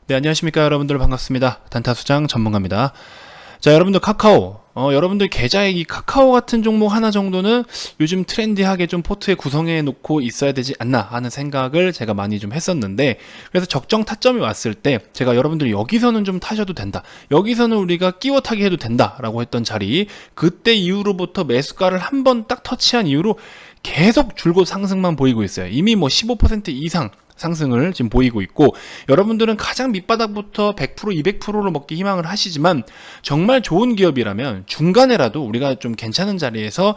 네, 안녕하십니까 여러분들, 반갑습니다. 단타수장 전문가입니다. 자, 여러분들, 카카오, 여러분들 계좌에 이 카카오 같은 종목 하나 정도는 요즘 트렌디하게 좀 포트에 구성해 놓고 있어야 되지 않나 하는 생각을 제가 많이 좀 했었는데, 그래서 적정 타점이 왔을 때 제가 여러분들 여기서는 좀 타셔도 된다, 여기서는 우리가 끼워 타기 해도 된다 라고 했던 자리, 그때 이후로부터 매수가를 한번 딱 터치한 이후로 계속 줄곧 상승만 보이고 있어요. 이미 뭐 15% 이상 상승을 지금 보이고 있고, 여러분들은 가장 밑바닥부터 100%, 200%로 먹기 희망을 하시지만, 정말 좋은 기업이라면 중간에라도 우리가 좀 괜찮은 자리에서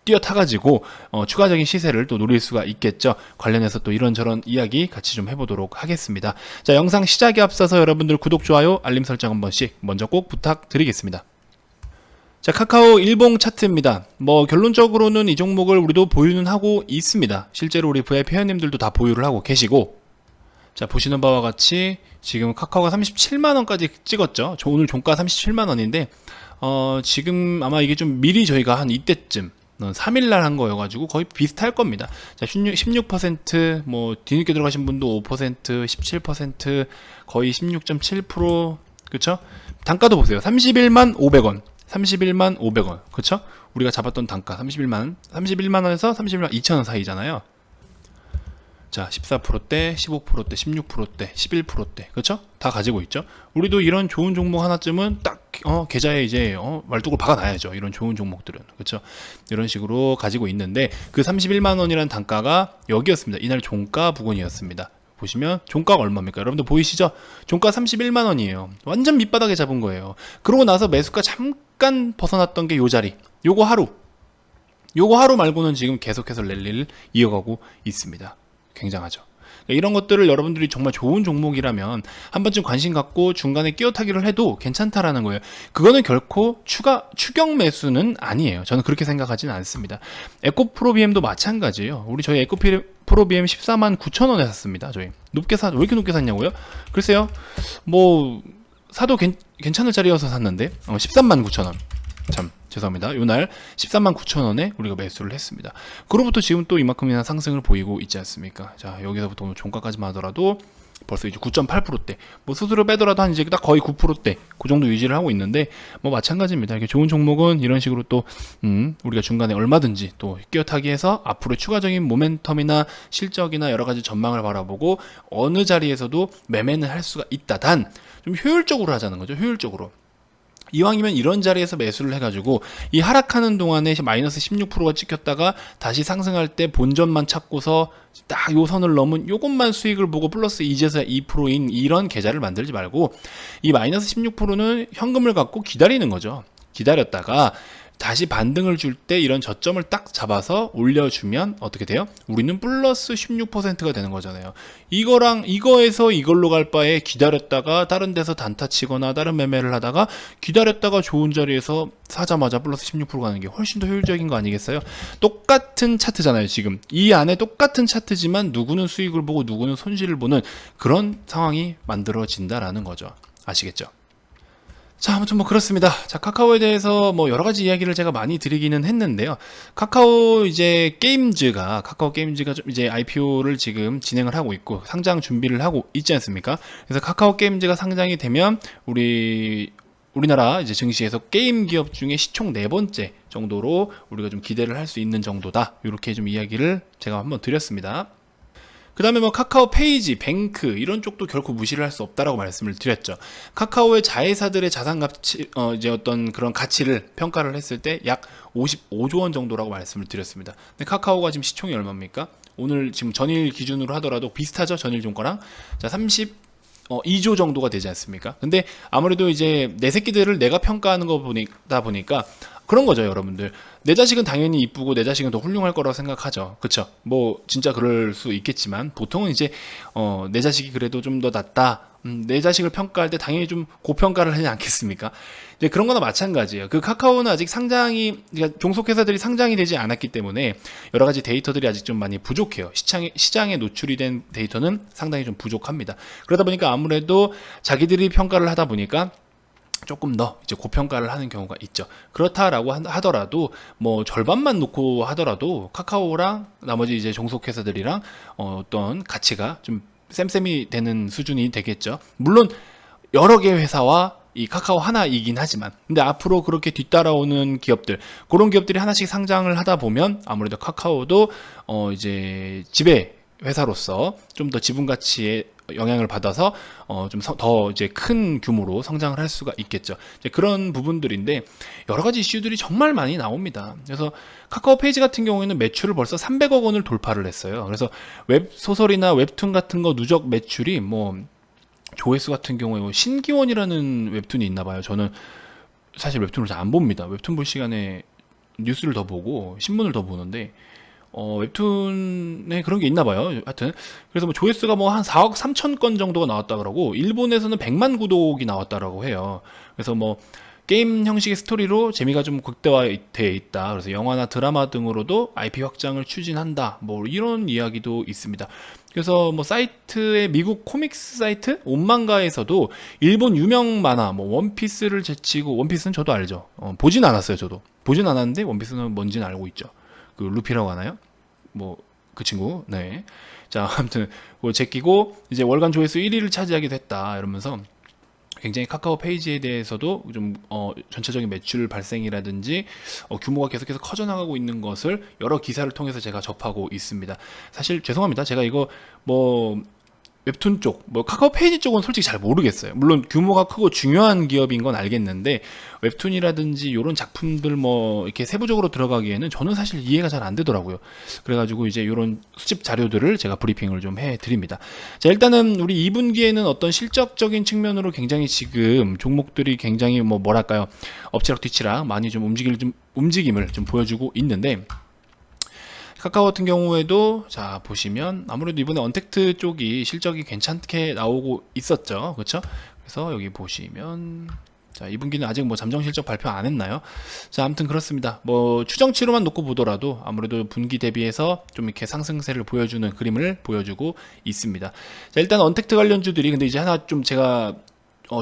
뛰어타가지고 추가적인 시세를 또 노릴 수가 있겠죠. 관련해서 또 이런저런 이야기 같이 좀 해보도록 하겠습니다. 자, 영상 시작에 앞서서 여러분들 구독, 좋아요, 알림 설정 한 번씩 먼저 꼭 부탁드리겠습니다. 자, 카카오 일봉 차트입니다. 뭐 결론적으로는 이 종목을 우리도 보유는 하고 있습니다. 실제로 우리 VIP 회원님들도 다 보유를 하고 계시고, 자, 보시는 바와 같이 지금 카카오가 37만원까지 찍었죠. 오늘 종가 37만원인데 지금 아마 이게 좀 미리 저희가 한 이때쯤 3일날 한 거여가지고 거의 비슷할 겁니다. 자, 16%, 뭐 뒤늦게 들어가신 분도 5%, 17%, 거의 16.7%, 그쵸? 단가도 보세요. 31만 500원. 31만 500원. 그쵸? 우리가 잡았던 단가 31만원에서 31만 2천원 사이잖아요. 자, 14%대, 15%대, 16%대, 11%대. 그쵸? 다 가지고 있죠? 우리도 이런 좋은 종목 하나쯤은 딱 계좌에 이제 말뚝을 박아놔야죠. 이런 좋은 종목들은. 그쵸? 이런 식으로 가지고 있는데, 그 31만원이라는 단가가 여기였습니다. 이날 종가 부근이었습니다. 보시면 종가가 얼마입니까? 여러분들 보이시죠? 종가 31만원이에요. 완전 밑바닥에 잡은 거예요. 그러고 나서 매수가 잠깐 벗어났던 게 요 자리. 요거 하루 말고는 지금 계속해서 랠리를 이어가고 있습니다. 굉장하죠. 이런 것들을 여러분들이 정말 좋은 종목이라면 한 번쯤 관심 갖고 중간에 끼어타기를 해도 괜찮다라는 거예요. 그거는 결코 추격 매수는 아니에요. 저는 그렇게 생각하지는 않습니다. 에코프로비엠도 마찬가지예요. 저희 에코프로비엠 14만 9천원에 샀습니다. 저희 왜 이렇게 높게 샀냐고요? 글쎄요, 뭐 사도 괜찮을 자리여서 샀는데 13만 9천원. 참 죄송합니다. 요날 13만 9천원에 우리가 매수를 했습니다. 그로부터 지금 또 이만큼이나 상승을 보이고 있지 않습니까? 자, 여기서부터 오늘 종가까지만 하더라도 벌써 이제 9.8%대, 뭐 수수료 빼더라도 한 이제 딱 거의 9%대 그 정도 유지를 하고 있는데, 뭐 마찬가지입니다. 이렇게 좋은 종목은 이런 식으로 또 우리가 중간에 얼마든지 또 끼어타기 해서 앞으로 추가적인 모멘텀이나 실적이나 여러 가지 전망을 바라보고 어느 자리에서도 매매는 할 수가 있다. 단 좀 효율적으로 하자는 거죠. 효율적으로. 이왕이면 이런 자리에서 매수를 해가지고 이 하락하는 동안에 마이너스 16%가 찍혔다가 다시 상승할 때 본전만 찾고서 딱 요 선을 넘은 요것만 수익을 보고 플러스 이제서야 2%인 이런 계좌를 만들지 말고, 이 마이너스 16%는 현금을 갖고 기다리는 거죠. 기다렸다가 다시 반등을 줄 때 이런 저점을 딱 잡아서 올려주면 어떻게 돼요? 우리는 플러스 16%가 되는 거잖아요. 이거에서 이걸로 갈 바에 기다렸다가 다른 데서 단타 치거나 다른 매매를 하다가 기다렸다가 좋은 자리에서 사자마자 플러스 16% 가는 게 훨씬 더 효율적인 거 아니겠어요? 똑같은 차트잖아요. 지금 이 안에 똑같은 차트지만 누구는 수익을 보고 누구는 손실을 보는 그런 상황이 만들어진다라는 거죠. 아시겠죠? 자, 아무튼 뭐 그렇습니다. 자, 카카오에 대해서 뭐 여러 가지 이야기를 제가 많이 드리기는 했는데요. 카카오 게임즈가 좀 이제 IPO를 지금 진행을 하고 있고 상장 준비를 하고 있지 않습니까? 그래서 카카오 게임즈가 상장이 되면 우리나라 이제 증시에서 게임 기업 중에 시총 4번째 정도로 우리가 좀 기대를 할 수 있는 정도다. 이렇게 좀 이야기를 제가 한번 드렸습니다. 그 다음에 뭐 카카오 페이지, 뱅크 이런 쪽도 결코 무시를 할 수 없다라고 말씀을 드렸죠. 카카오의 자회사들의 자산 가치, 이제 어떤 그런 가치를 평가를 했을 때 약 55조 원 정도라고 말씀을 드렸습니다. 근데 카카오가 지금 시총이 얼마입니까? 오늘 지금 전일 기준으로 하더라도 비슷하죠? 전일 종가랑. 자, 2조 정도가 되지 않습니까? 근데 아무래도 이제 내 새끼들을 내가 평가하는 거 보니까 그런 거죠, 여러분들. 내 자식은 당연히 이쁘고 내 자식은 더 훌륭할 거라고 생각하죠. 그쵸? 뭐 진짜 그럴 수 있겠지만 보통은 이제 내 자식이 그래도 좀 더 낫다. 내 자식을 평가할 때 당연히 좀 고평가를 하지 않겠습니까? 이제 그런 거나 마찬가지예요. 그 카카오는 아직 그러니까 종속회사들이 상장이 되지 않았기 때문에 여러 가지 데이터들이 아직 좀 많이 부족해요. 시장에 노출이 된 데이터는 상당히 좀 부족합니다. 그러다 보니까 아무래도 자기들이 평가를 하다 보니까 조금 더 이제 고평가를 하는 경우가 있죠. 그렇다라고 하더라도 뭐 절반만 놓고 하더라도 카카오랑 나머지 이제 종속회사들이랑 어떤 가치가 좀 쌤쌤이 되는 수준이 되겠죠. 물론 여러 개 회사와 이 카카오 하나이긴 하지만, 근데 앞으로 그렇게 뒤따라오는 기업들, 그런 기업들이 하나씩 상장을 하다 보면 아무래도 카카오도 이제 지배 회사로서 좀 더 지분 가치에 영향을 받아서 좀 더 이제 큰 규모로 성장을 할 수가 있겠죠. 이제 그런 부분들인데 여러 가지 이슈들이 정말 많이 나옵니다. 그래서 카카오 페이지 같은 경우에는 매출을 벌써 300억 원을 돌파를 했어요. 그래서 웹 소설이나 웹툰 같은 거 누적 매출이 뭐 조회수 같은 경우에 뭐 신기원이라는 웹툰이 있나 봐요. 저는 사실 웹툰을 잘 안 봅니다. 웹툰 볼 시간에 뉴스를 더 보고 신문을 더 보는데 웹툰에 그런 게 있나 봐요. 하여튼 그래서 뭐 조회수가 뭐 한 4억 3천 건 정도가 나왔다 그러고 일본에서는 100만 구독이 나왔다라고 해요. 그래서 뭐 게임 형식의 스토리로 재미가 좀 극대화되어 있다. 그래서 영화나 드라마 등으로도 IP 확장을 추진한다. 뭐 이런 이야기도 있습니다. 그래서 뭐 사이트의 미국 코믹스 사이트 온만가에서도 일본 유명 만화 뭐 원피스를 제치고, 원피스는 저도 알죠. 보진 않았어요. 저도 보진 않았는데 원피스는 뭔지는 알고 있죠. 그 루피라고 하나요? 뭐 그 친구. 네. 자, 아무튼 뭐 제끼고 이제 월간 조회수 1위를 차지하기도 했다. 이러면서 굉장히 카카오 페이지에 대해서도 좀 전체적인 매출 발생이라든지 규모가 계속해서 커져나가고 있는 것을 여러 기사를 통해서 제가 접하고 있습니다. 사실 죄송합니다. 제가 이거 뭐 웹툰 쪽, 뭐 카카오 페이지 쪽은 솔직히 잘 모르겠어요. 물론 규모가 크고 중요한 기업인 건 알겠는데 웹툰이라든지 이런 작품들 뭐 이렇게 세부적으로 들어가기에는 저는 사실 이해가 잘 안 되더라고요. 그래가지고 이제 이런 수집 자료들을 제가 브리핑을 좀 해드립니다. 자, 일단은 우리 2분기에는 어떤 실적적인 측면으로 굉장히 지금 종목들이 굉장히 뭐랄까요, 엎치락 뒤치락 많이 좀 움직임을 좀 보여주고 있는데, 카카오 같은 경우에도 자 보시면 아무래도 이번에 언택트 쪽이 실적이 괜찮게 나오고 있었죠. 그렇죠? 그래서 여기 보시면 자 2분기는 아직 뭐 잠정 실적 발표 안 했나요? 자 아무튼 그렇습니다. 뭐 추정치로만 놓고 보더라도 아무래도 분기 대비해서 좀 이렇게 상승세를 보여주는 그림을 보여주고 있습니다. 자 일단 언택트 관련주들이 근데 이제 하나 좀 제가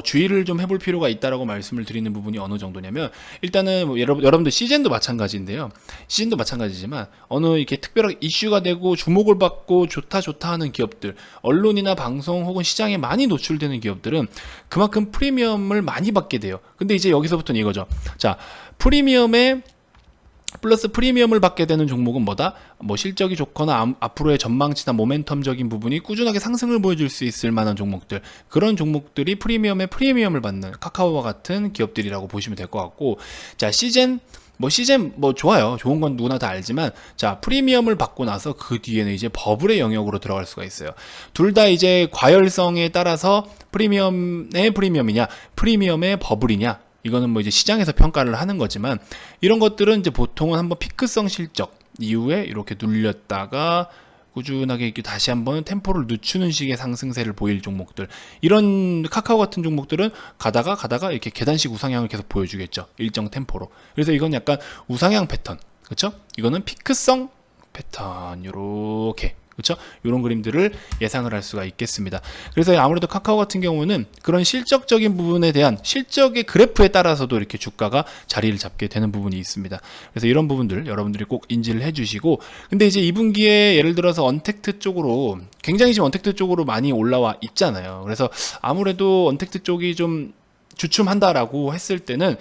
주의를 좀 해볼 필요가 있다라고 말씀을 드리는 부분이 어느 정도냐면, 일단은 뭐 여러분들 시즌도 마찬가지인데요. 시즌도 마찬가지지만 어느 이렇게 특별하게 이슈가 되고 주목을 받고 좋다 하는 기업들, 언론이나 방송 혹은 시장에 많이 노출되는 기업들은 그만큼 프리미엄을 많이 받게 돼요. 근데 이제 여기서부터는 이거죠. 자, 프리미엄에 플러스 프리미엄을 받게 되는 종목은 뭐다? 뭐 실적이 좋거나 앞으로의 전망치나 모멘텀적인 부분이 꾸준하게 상승을 보여줄 수 있을 만한 종목들, 그런 종목들이 프리미엄에 프리미엄을 받는 카카오와 같은 기업들이라고 보시면 될 것 같고, 자 시즌 뭐 좋아요. 좋은 건 누구나 다 알지만, 자 프리미엄을 받고 나서 그 뒤에는 이제 버블의 영역으로 들어갈 수가 있어요. 둘 다 이제 과열성에 따라서 프리미엄의 프리미엄이냐 프리미엄의 버블이냐, 이거는 뭐 이제 시장에서 평가를 하는 거지만, 이런 것들은 이제 보통은 한번 피크성 실적 이후에 이렇게 눌렸다가 꾸준하게 이렇게 다시 한번 템포를 늦추는 식의 상승세를 보일 종목들, 이런 카카오 같은 종목들은 가다가 이렇게 계단식 우상향을 계속 보여주겠죠. 일정 템포로. 그래서 이건 약간 우상향 패턴, 그렇죠? 이거는 피크성 패턴, 요렇게, 그렇죠? 이런 그림들을 예상을 할 수가 있겠습니다. 그래서 아무래도 카카오 같은 경우는 그런 실적적인 부분에 대한 실적의 그래프에 따라서도 이렇게 주가가 자리를 잡게 되는 부분이 있습니다. 그래서 이런 부분들 여러분들이 꼭 인지를 해주시고, 근데 이제 2분기에 예를 들어서 언택트 쪽으로 굉장히 지금 언택트 쪽으로 많이 올라와 있잖아요. 그래서 아무래도 언택트 쪽이 좀 주춤한다라고 했을 때는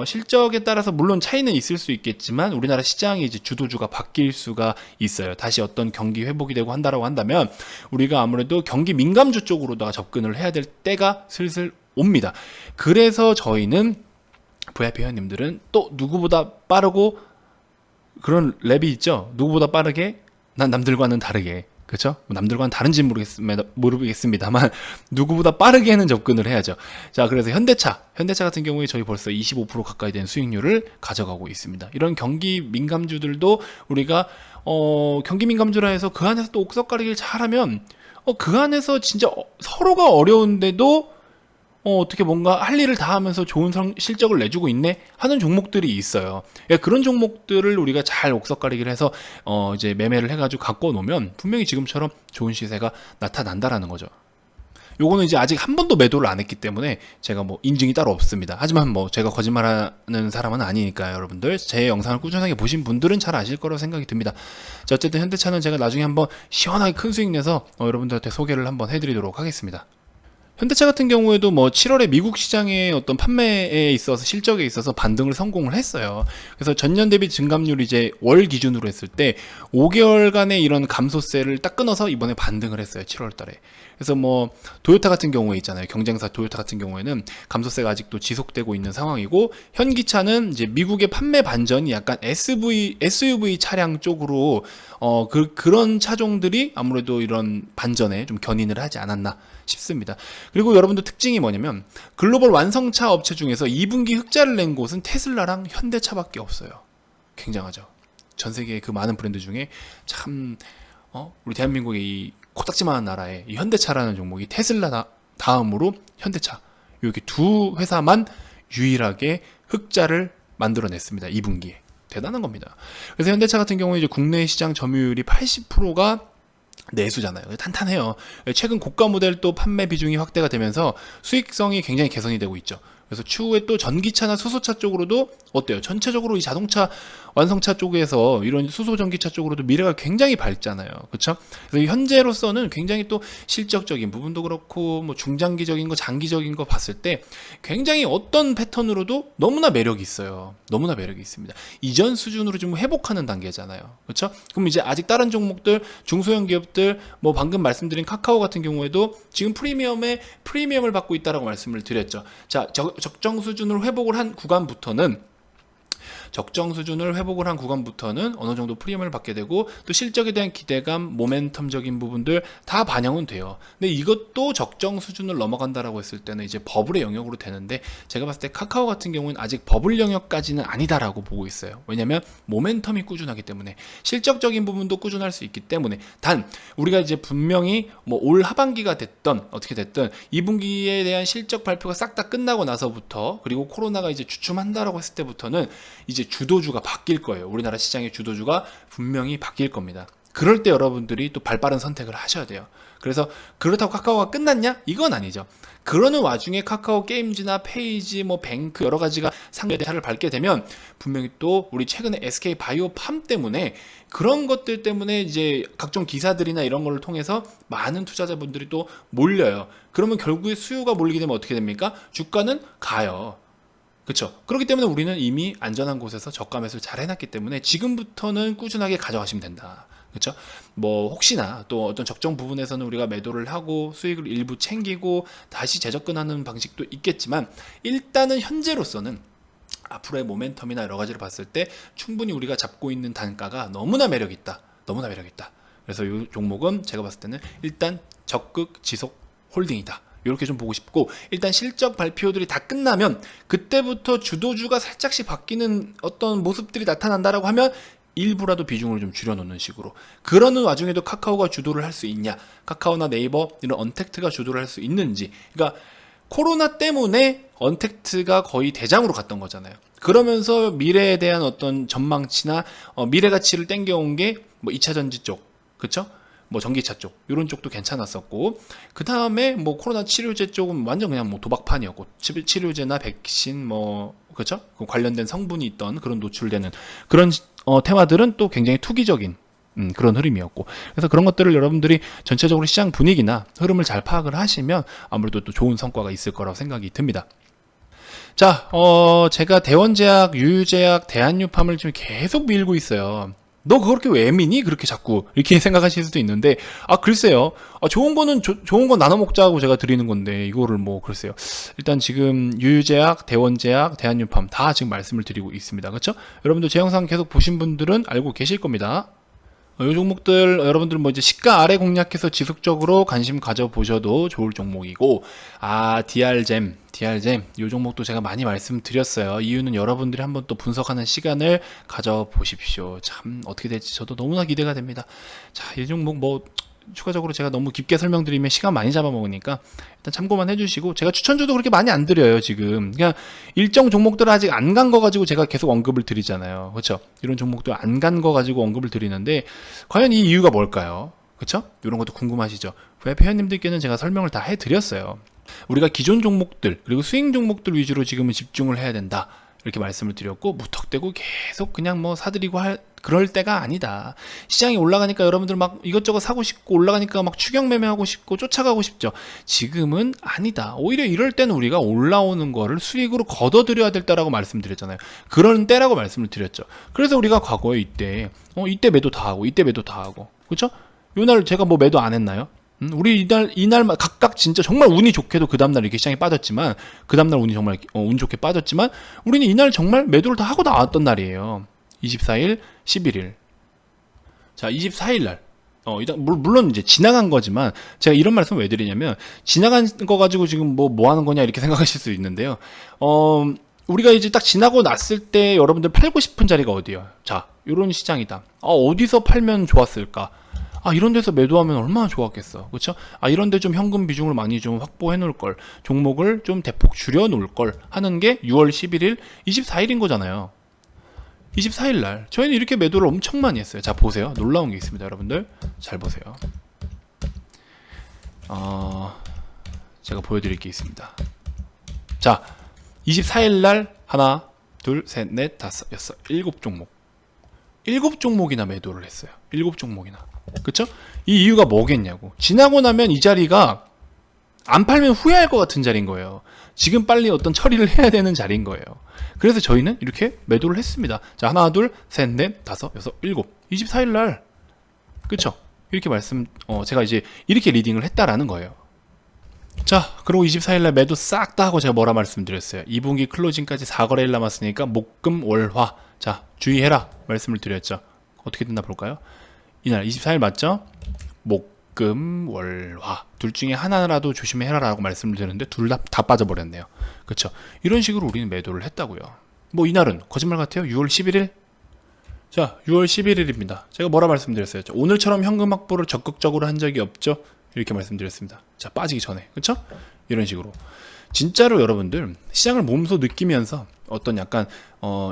실적에 따라서 물론 차이는 있을 수 있겠지만 우리나라 시장이 이제 주도주가 바뀔 수가 있어요. 다시 어떤 경기 회복이 되고 한다라고 한다면 우리가 아무래도 경기 민감주 쪽으로다가 접근을 해야 될 때가 슬슬 옵니다. 그래서 저희는 VIP 회원님들은 또 누구보다 빠르고 그런 랩이 있죠. 누구보다 빠르게, 난 남들과는 다르게, 그렇죠? 남들과는 다른지는 모르겠습니다만 누구보다 빠르게는 접근을 해야죠. 자, 그래서 현대차 같은 경우에 저희 벌써 25% 가까이 된 수익률을 가져가고 있습니다. 이런 경기 민감주들도 우리가 경기 민감주라 해서 그 안에서 또 옥석가리기를 잘하면 그 안에서 진짜 서로가 어려운데도 어떻게 뭔가 할 일을 다 하면서 좋은 실적을 내주고 있네 하는 종목들이 있어요. 그런 종목들을 우리가 잘 옥석가리기를 해서 이제 매매를 해가지고 갖고 놓으면 분명히 지금처럼 좋은 시세가 나타난다라는 거죠. 요거는 이제 아직 한 번도 매도를 안 했기 때문에 제가 뭐 인증이 따로 없습니다. 하지만 뭐 제가 거짓말하는 사람은 아니니까요. 여러분들 제 영상을 꾸준하게 보신 분들은 잘 아실 거라고 생각이 듭니다. 자, 어쨌든 현대차는 제가 나중에 한번 시원하게 큰 수익 내서 여러분들한테 소개를 한번 해드리도록 하겠습니다. 현대차 같은 경우에도 뭐 7월에 미국 시장의 어떤 판매에 있어서 실적에 있어서 반등을 성공을 했어요. 그래서 전년 대비 증감률이 이제 월 기준으로 했을 때 5개월간의 이런 감소세를 딱 끊어서 이번에 반등을 했어요. 7월 달에. 그래서 뭐 도요타 같은 경우에 있잖아요. 경쟁사 도요타 같은 경우에는 감소세가 아직도 지속되고 있는 상황이고, 현기차는 이제 미국의 판매 반전이 약간 SUV 차량 쪽으로 그런 차종들이 아무래도 이런 반전에 좀 견인을 하지 않았나 싶습니다. 그리고 여러분들 특징이 뭐냐면, 글로벌 완성차 업체 중에서 2분기 흑자를 낸 곳은 테슬라랑 현대차밖에 없어요. 굉장하죠. 전 세계의 그 많은 브랜드 중에 참 우리 대한민국의 이 코딱지만한 나라에 이 현대차라는 종목이 테슬라 다음으로 현대차, 이렇게 두 회사만 유일하게 흑자를 만들어냈습니다. 2분기에. 대단한 겁니다. 그래서 현대차 같은 경우에 이제 국내 시장 점유율이 80%가 내수잖아요. 탄탄해요. 최근 고가 모델 또 판매 비중이 확대가 되면서 수익성이 굉장히 개선이 되고 있죠. 그래서 추후에 또 전기차나 수소차 쪽으로도 어때요? 전체적으로 이 자동차 완성차 쪽에서 이런 수소 전기차 쪽으로도 미래가 굉장히 밝잖아요. 그렇죠? 그래서 현재로서는 굉장히 또 실적적인 부분도 그렇고 뭐 중장기적인 거, 장기적인 거 봤을 때 굉장히 어떤 패턴으로도 너무나 매력이 있어요. 너무나 매력이 있습니다. 이전 수준으로 좀 회복하는 단계잖아요. 그렇죠? 그럼 이제 아직 다른 종목들, 중소형 기업들, 뭐 방금 말씀드린 카카오 같은 경우에도 지금 프리미엄을 받고 있다라고 말씀을 드렸죠. 자, 적정 수준으로 회복을 한 구간부터는 어느 정도 프리미엄을 받게 되고, 또 실적에 대한 기대감, 모멘텀적인 부분들 다 반영은 돼요. 근데 이것도 적정 수준을 넘어간다라고 했을 때는 이제 버블의 영역으로 되는데, 제가 봤을 때 카카오 같은 경우는 아직 버블 영역까지는 아니다라고 보고 있어요. 왜냐면 모멘텀이 꾸준하기 때문에, 실적적인 부분도 꾸준할 수 있기 때문에. 단 우리가 이제 분명히 뭐 올 하반기가 됐던 어떻게 됐든 2분기에 대한 실적 발표가 싹 다 끝나고 나서부터, 그리고 코로나가 이제 주춤한다라고 했을 때부터는 이제 주도주가 바뀔 거예요. 우리나라 시장의 주도주가 분명히 바뀔 겁니다. 그럴 때 여러분들이 또 발빠른 선택을 하셔야 돼요. 그래서 그렇다고 카카오가 끝났냐? 이건 아니죠. 그러는 와중에 카카오 게임즈나 페이지, 뭐 뱅크 여러 가지가 상대차를 밟게 되면 분명히 또 우리 최근에 SK 바이오팜 때문에, 그런 것들 때문에 이제 각종 기사들이나 이런 걸 통해서 많은 투자자분들이 또 몰려요. 그러면 결국에 수요가 몰리게 되면 어떻게 됩니까? 주가는 가요. 그렇죠. 그렇기 때문에 우리는 이미 안전한 곳에서 저가 매수를 잘 해놨기 때문에 지금부터는 꾸준하게 가져가시면 된다. 그렇죠. 뭐 혹시나 또 어떤 적정 부분에서는 우리가 매도를 하고 수익을 일부 챙기고 다시 재접근하는 방식도 있겠지만, 일단은 현재로서는 앞으로의 모멘텀이나 여러 가지를 봤을 때 충분히 우리가 잡고 있는 단가가 너무나 매력있다. 너무나 매력있다. 그래서 이 종목은 제가 봤을 때는 일단 적극 지속 홀딩이다. 이렇게 좀 보고 싶고, 일단 실적 발표들이 다 끝나면 그때부터 주도주가 살짝씩 바뀌는 어떤 모습들이 나타난다라고 하면 일부라도 비중을 좀 줄여놓는 식으로. 그러는 와중에도 카카오가 주도를 할 수 있냐, 카카오나 네이버 이런 언택트가 주도를 할 수 있는지. 그러니까 코로나 때문에 언택트가 거의 대장으로 갔던 거잖아요. 그러면서 미래에 대한 어떤 전망치나 미래 가치를 땡겨온 게 뭐 2차전지 쪽, 그렇죠? 뭐 전기차 쪽, 이런 쪽도 괜찮았었고, 그 다음에 뭐 코로나 치료제 쪽은 완전 그냥 뭐 도박판이었고, 치료제나 백신 뭐 그렇죠? 그 관련된 성분이 있던 그런 노출되는 그런 테마들은 또 굉장히 투기적인 그런 흐름이었고, 그래서 그런 것들을 여러분들이 전체적으로 시장 분위기나 흐름을 잘 파악을 하시면 아무래도 또 좋은 성과가 있을 거라고 생각이 듭니다. 자, 제가 대원제약, 유유제약, 대한유팜을 지금 계속 밀고 있어요. 너 그렇게 왜 미니? 그렇게 자꾸 이렇게 생각하실 수도 있는데, 글쎄요. 좋은 거는 좋은 거 나눠 먹자고 제가 드리는 건데, 이거를 뭐 글쎄요. 일단 지금 유유제약, 대원제약, 대한유팜 다 지금 말씀을 드리고 있습니다. 그렇죠? 여러분들 제 영상 계속 보신 분들은 알고 계실 겁니다. 이 종목들 여러분들 뭐 이제 시가 아래 공략해서 지속적으로 관심 가져보셔도 좋을 종목이고, DR잼 이 종목도 제가 많이 말씀드렸어요. 이유는 여러분들이 한번 또 분석하는 시간을 가져보십시오. 참 어떻게 될지 저도 너무나 기대가 됩니다. 자, 이 종목 뭐 추가적으로 제가 너무 깊게 설명드리면 시간 많이 잡아먹으니까 일단 참고만 해주시고, 제가 추천주도 그렇게 많이 안 드려요. 지금 그냥 일정 종목들을 아직 안 간 거 가지고 제가 계속 언급을 드리잖아요. 그렇죠? 이런 종목들 안 간 거 가지고 언급을 드리는데, 과연 이 이유가 뭘까요? 그쵸? 이런 것도 궁금하시죠? VIP 회원님들께는 제가 설명을 다 해드렸어요. 우리가 기존 종목들 그리고 스윙 종목들 위주로 지금은 집중을 해야 된다, 이렇게 말씀을 드렸고, 무턱대고 계속 그냥 뭐 사들이고 그럴 때가 아니다. 시장이 올라가니까 여러분들 막 이것저것 사고 싶고, 올라가니까 막 추격 매매하고 싶고 쫓아가고 싶죠. 지금은 아니다. 오히려 이럴 때는 우리가 올라오는 거를 수익으로 걷어들여야 될 때라고 말씀드렸잖아요. 그런 때라고 말씀을 드렸죠. 그래서 우리가 과거에 이때 매도 다 하고, 이때 매도 다 하고, 그렇죠? 요날 제가 뭐 매도 안 했나요? 우리 이날 각각 진짜 정말 운이 좋게도 그 다음날 이렇게 시장이 빠졌지만, 그 다음날 운이 정말 운 좋게 빠졌지만, 우리는 이날 정말 매도를 다 하고 나왔던 날이에요. 24일, 11일. 자, 24일 날. 물론 이제 지나간 거지만, 제가 이런 말씀 왜 드리냐면, 지나간 거 가지고 지금 뭐 하는 거냐 이렇게 생각하실 수 있는데요. 우리가 이제 딱 지나고 났을 때 여러분들 팔고 싶은 자리가 어디예요? 자, 요런 시장이다. 어디서 팔면 좋았을까? 이런 데서 매도하면 얼마나 좋았겠어. 그렇죠? 이런 데 좀 현금 비중을 많이 좀 확보해 놓을 걸, 종목을 좀 대폭 줄여 놓을 걸 하는 게 6월 11일, 24일인 거잖아요. 24일 날 저희는 이렇게 매도를 엄청 많이 했어요. 자, 보세요. 놀라운 게 있습니다, 여러분들. 잘 보세요. 제가 보여드릴 게 있습니다. 자, 24일 날 하나, 둘, 셋, 넷, 다섯, 여섯, 7종목. 7종목이나 매도를 했어요. 7종목이나. 그쵸? 이 이유가 뭐겠냐고. 지나고 나면 이 자리가 안 팔면 후회할 것 같은 자리인 거예요. 지금 빨리 어떤 처리를 해야 되는 자리인 거예요. 그래서 저희는 이렇게 매도를 했습니다. 자, 하나, 둘, 셋, 넷, 다섯, 여섯, 7. 24일 날. 그쵸? 이렇게 제가 이제 이렇게 리딩을 했다라는 거예요. 자, 그리고 24일 날 매도 싹 다 하고 제가 뭐라 말씀드렸어요. 2분기 클로징까지 4거래일 남았으니까 목금 월화. 자, 주의해라 말씀을 드렸죠. 어떻게 됐나 볼까요? 이날 24일 맞죠? 목금 월화 둘 중에 하나라도 조심해라 라고 말씀을 드렸는데 둘 다 빠져버렸네요. 그쵸? 이런 식으로 우리는 매도를 했다고요. 뭐 이날은 거짓말 같아요? 6월 11일? 자, 6월 11일입니다. 제가 뭐라 말씀드렸어요? 오늘처럼 현금 확보를 적극적으로 한 적이 없죠? 이렇게 말씀드렸습니다. 자, 빠지기 전에. 그쵸? 이런 식으로. 진짜로 여러분들 시장을 몸소 느끼면서 어떤 약간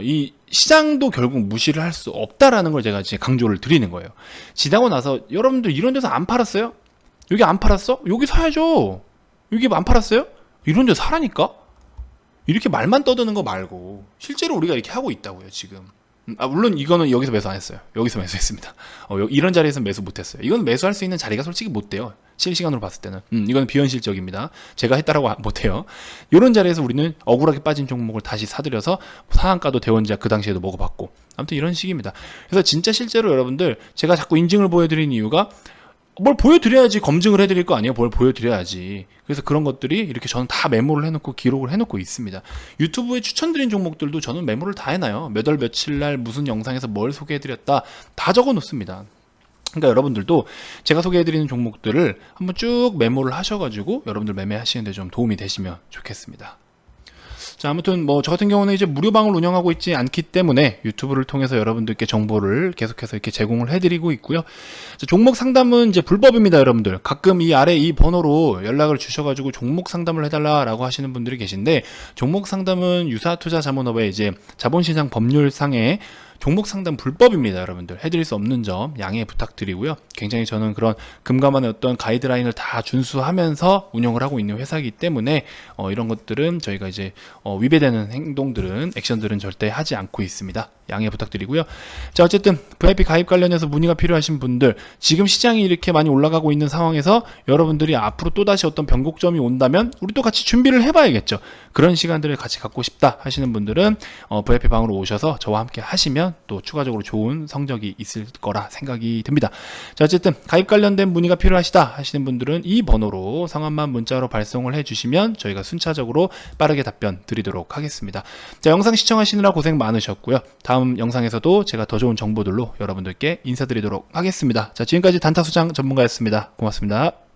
이 시장도 결국 무시를 할 수 없다라는 걸 제가 이제 강조를 드리는 거예요. 지나고 나서 여러분들 이런 데서 안 팔았어요? 여기 안 팔았어? 여기 사야죠. 여기 안 팔았어요? 이런 데 사라니까? 이렇게 말만 떠드는 거 말고 실제로 우리가 이렇게 하고 있다고요, 지금. 물론 이거는 여기서 매수 안 했어요. 여기서 매수했습니다. 이런 자리에서 매수 못 했어요. 이건 매수할 수 있는 자리가 솔직히 못 돼요. 실시간으로 봤을 때는. 이건 비현실적입니다. 제가 했다라고 못 해요. 이런 자리에서 우리는 억울하게 빠진 종목을 다시 사들여서 상한가도 대원자 그 당시에도 먹어봤고. 아무튼 이런 식입니다. 그래서 진짜 실제로 여러분들 제가 자꾸 인증을 보여드리는 이유가 뭘 보여드려야지 검증을 해드릴 거 아니에요. 뭘 보여드려야지. 그래서 그런 것들이 이렇게 저는 다 메모를 해놓고 기록을 해놓고 있습니다. 유튜브에 추천드린 종목들도 저는 메모를 다 해놔요. 몇 월 며칠 날 무슨 영상에서 뭘 소개해드렸다 다 적어놓습니다. 그러니까 여러분들도 제가 소개해드리는 종목들을 한번 쭉 메모를 하셔가지고 여러분들 매매하시는데 좀 도움이 되시면 좋겠습니다. 자, 아무튼 저 같은 경우는 이제 무료방을 운영하고 있지 않기 때문에 유튜브를 통해서 여러분들께 정보를 계속해서 이렇게 제공을 해드리고 있고요. 자, 종목 상담은 이제 불법입니다, 여러분들. 가끔 이 아래 이 번호로 연락을 주셔가지고 종목 상담을 해달라라고 하시는 분들이 계신데, 종목 상담은 유사투자자문업의 이제 자본시장 법률상의 종목 상담 불법입니다, 여러분들. 해드릴 수 없는 점 양해 부탁드리고요. 굉장히 저는 그런 금감원의 어떤 가이드라인을 다 준수하면서 운영을 하고 있는 회사이기 때문에 이런 것들은 저희가 이제 위배되는 행동들은 액션들은 절대 하지 않고 있습니다. 양해 부탁드리고요. 자, 어쨌든 VIP 가입 관련해서 문의가 필요하신 분들, 지금 시장이 이렇게 많이 올라가고 있는 상황에서 여러분들이 앞으로 또다시 어떤 변곡점이 온다면 우리 또 같이 준비를 해봐야겠죠. 그런 시간들을 같이 갖고 싶다 하시는 분들은 VIP 방으로 오셔서 저와 함께 하시면 또 추가적으로 좋은 성적이 있을 거라 생각이 듭니다. 자, 어쨌든 가입 관련된 문의가 필요하시다 하시는 분들은 이 번호로 성함만 문자로 발송을 해주시면 저희가 순차적으로 빠르게 답변 드리도록 하겠습니다. 자, 영상 시청하시느라 고생 많으셨고요. 다음 영상에서도 제가 더 좋은 정보들로 여러분들께 인사드리도록 하겠습니다. 자, 지금까지 단타수장 전문가였습니다. 고맙습니다.